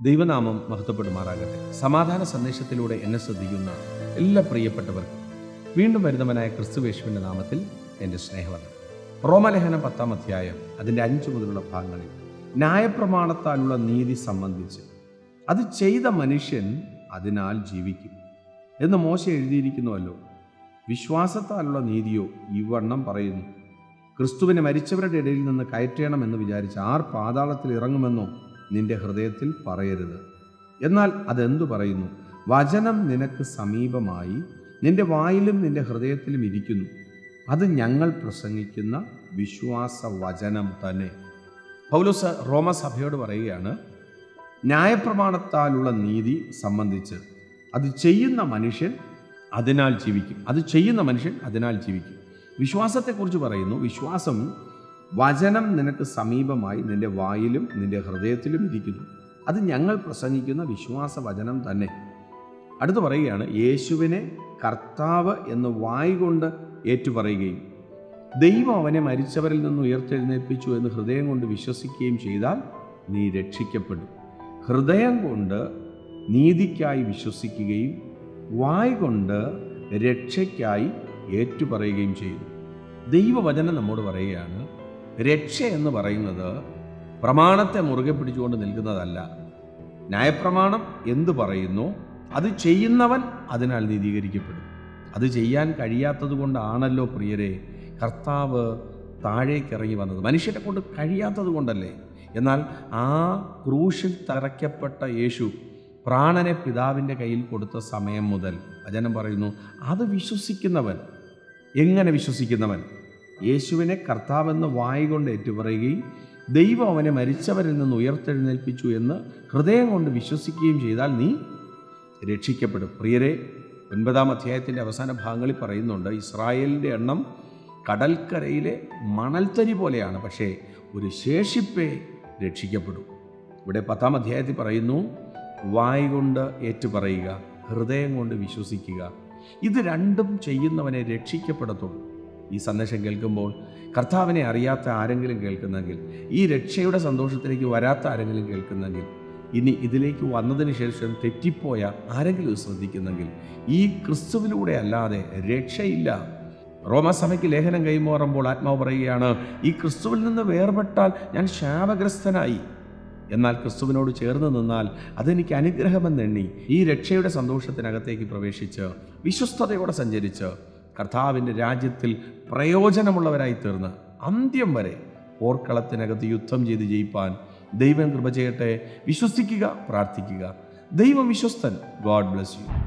ദൈവനാമം മഹത്വപ്പെടുമാറാകട്ടെ. സമാധാന സന്ദേശത്തിലൂടെ എന്നെ ശ്രദ്ധിക്കുന്ന എല്ലാ പ്രിയപ്പെട്ടവർക്കും വീണ്ടും വരുന്നവനായ ക്രിസ്തുയേശുവിൻ്റെ നാമത്തിൽ എൻ്റെ സ്നേഹവന്ദനം. റോമലേഖനം 10-ാം അധ്യായം അതിൻ്റെ 5 മുതലുള്ള ഭാഗങ്ങളിൽ ന്യായപ്രമാണത്താലുള്ള നീതി സംബന്ധിച്ച് അത് ചെയ്ത മനുഷ്യൻ അതിനാൽ ജീവിക്കും എന്ന് മോശ എഴുതിയിരിക്കുന്നുവല്ലോ. വിശ്വാസത്താലുള്ള നീതിയോ ഇവണ്ണം പറയുന്നു: ക്രിസ്തുവിനെ മരിച്ചവരുടെ ഇടയിൽ നിന്ന് കയറ്റണമെന്ന് വിചാരിച്ച് ആർ പാതാളത്തിൽ ഇറങ്ങുമെന്നോ നിന്റെ ഹൃദയത്തിൽ പറയരുത്. എന്നാൽ അതെന്തു പറയുന്നു? വചനം നിനക്ക് സമീപമായി, നിന്റെ വായിലും നിന്റെ ഹൃദയത്തിലും ഇരിക്കുന്നു. അത് ഞങ്ങൾ പ്രസംഗിക്കുന്ന വിശ്വാസ വചനം തന്നെ. പൗലോസ് റോമസഭയോട് പറയുകയാണ്, ന്യായപ്രമാണത്താലുള്ള നീതി സംബന്ധിച്ച് അത് ചെയ്യുന്ന മനുഷ്യൻ അതിനാൽ ജീവിക്കും. അത് ചെയ്യുന്ന മനുഷ്യൻ അതിനാൽ ജീവിക്കും. വിശ്വാസത്തെക്കുറിച്ച് പറയുന്നു, വിശ്വാസം വചനം നിനക്ക് സമീപമായി, നിന്റെ വായിലും നിന്റെ ഹൃദയത്തിലും ഇരിക്കുന്നു. അത് ഞങ്ങൾ പ്രസംഗിക്കുന്ന വിശ്വാസ വചനം തന്നെ. അടുത്ത് പറയുകയാണ്, യേശുവിനെ കർത്താവ് എന്ന് വായ് കൊണ്ട് ഏറ്റുപറയുകയും ദൈവം അവനെ മരിച്ചവരിൽ നിന്ന് ഉയർത്തെഴുന്നേൽപ്പിച്ചു എന്ന് ഹൃദയം കൊണ്ട് വിശ്വസിക്കുകയും ചെയ്താൽ നീ രക്ഷിക്കപ്പെടും. ഹൃദയം കൊണ്ട് നീതിക്കായി വിശ്വസിക്കുകയും വായ് കൊണ്ട് രക്ഷയ്ക്കായി ഏറ്റുപറയുകയും ചെയ്യുന്നു. ദൈവവചനം നമ്മോട് പറയുകയാണ്, രക്ഷ എന്ന് പറയുന്നത് പ്രമാണത്തെ മുറുകെ പിടിച്ചുകൊണ്ട് നിൽക്കുന്നതല്ല. ന്യായപ്രമാണം എന്തു പറയുന്നു അത് ചെയ്യുന്നവൻ അതിനാൽ നീതീകരിക്കപ്പെടും. അത് ചെയ്യാൻ കഴിയാത്തത് കൊണ്ടാണല്ലോ പ്രിയരെ കർത്താവ് താഴേക്കിറങ്ങി വന്നത്. മനുഷ്യരെ കൊണ്ട് കഴിയാത്തത് കൊണ്ടല്ലേ. എന്നാൽ ആ ക്രൂശിൽ തറയ്ക്കപ്പെട്ട യേശു പ്രാണനെ പിതാവിൻ്റെ കയ്യിൽ കൊടുത്ത സമയം മുതൽ വചനം പറയുന്നു, അത് വിശ്വസിക്കുന്നവൻ. എങ്ങനെ വിശ്വസിക്കുന്നവൻ? യേശുവിനെ കർത്താവെന്ന് വായ് കൊണ്ട് ഏറ്റുപറയുകയും ദൈവം അവനെ മരിച്ചവരിൽ നിന്ന് ഉയർത്തെഴുന്നേൽപ്പിച്ചു എന്ന് ഹൃദയം കൊണ്ട് വിശ്വസിക്കുകയും ചെയ്താൽ നീ രക്ഷിക്കപ്പെടും. പ്രിയരെ, 9-ാം അധ്യായത്തിൻ്റെ അവസാന ഭാഗങ്ങളിൽ പറയുന്നുണ്ട്, ഇസ്രായേലിൻ്റെ എണ്ണം കടൽക്കരയിലെ മണൽത്തരി പോലെയാണ്, പക്ഷേ ഒരു ശേഷിപ്പേ രക്ഷിക്കപ്പെടും. ഇവിടെ 10-ാം അധ്യായത്തിൽ പറയുന്നു, വായ് കൊണ്ട് ഏറ്റുപറയുക, ഹൃദയം കൊണ്ട് വിശ്വസിക്കുക. ഇത് രണ്ടും ചെയ്യുന്നവനെ രക്ഷിക്കപ്പെടത്തുള്ളൂ. ഈ സന്ദേശം കേൾക്കുമ്പോൾ കർത്താവിനെ അറിയാത്ത ആരെങ്കിലും കേൾക്കുന്നെങ്കിൽ, ഈ രക്ഷയുടെ സന്തോഷത്തിലേക്ക് വരാത്ത ആരെങ്കിലും കേൾക്കുന്നെങ്കിൽ, ഇനി ഇതിലേക്ക് വന്നതിന് ശേഷം തെറ്റിപ്പോയ ആരെങ്കിലും ശ്രദ്ധിക്കുന്നെങ്കിൽ, ഈ ക്രിസ്തുവിലൂടെ അല്ലാതെ രക്ഷയില്ല. റോമസഭയ്ക്ക് ലേഖനം കൈമാറുമ്പോൾ ആത്മാവ് പറയുകയാണ്, ഈ ക്രിസ്തുവിൽ നിന്ന് വേർപെട്ടാൽ ഞാൻ ശാപഗ്രസ്തനായി. എന്നാൽ ക്രിസ്തുവിനോട് ചേർന്ന് നിന്നാൽ അതെനിക്ക് അനുഗ്രഹമെന്നെണ്ണി ഈ രക്ഷയുടെ സന്തോഷത്തിനകത്തേക്ക് പ്രവേശിച്ച് വിശ്വസ്തയോടെ സഞ്ചരിച്ച് കർത്താവിൻ്റെ രാജ്യത്തിൽ പ്രയോജനമുള്ളവരായി തീർന്ന് അന്ത്യം വരെ പോർക്കളത്തിനകത്ത് യുദ്ധം ചെയ്ത് ജയിപ്പാൻ ദൈവം കൃപ ചെയ്യട്ടെ. വിശ്വസിക്കുക, പ്രാർത്ഥിക്കുക. ദൈവം വിശ്വസ്തൻ. God bless U.